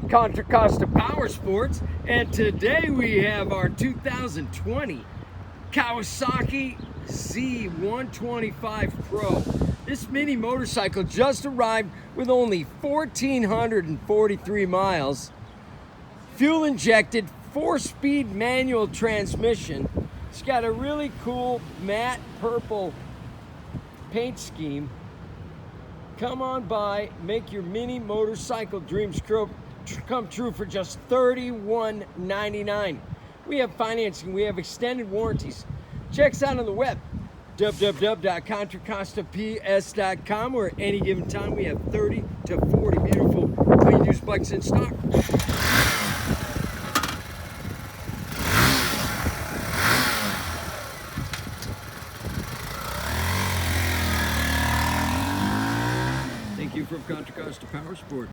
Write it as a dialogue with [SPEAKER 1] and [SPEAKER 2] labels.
[SPEAKER 1] at Contra Costa Power Sports, and today we have our 2020 Kawasaki Z125 Pro. This mini motorcycle just arrived with only 1,443 miles, fuel injected, 4-speed manual transmission. It's got a really cool matte purple paint scheme. Come on by, make your mini motorcycle dreams come true for just $31.99. We have financing, we have extended warranties. Check us out on the web, www.contracostaps.com, where at any given time we have 30 to 40 beautiful clean used bikes in stock. Thank you from Contra Costa Power Sport.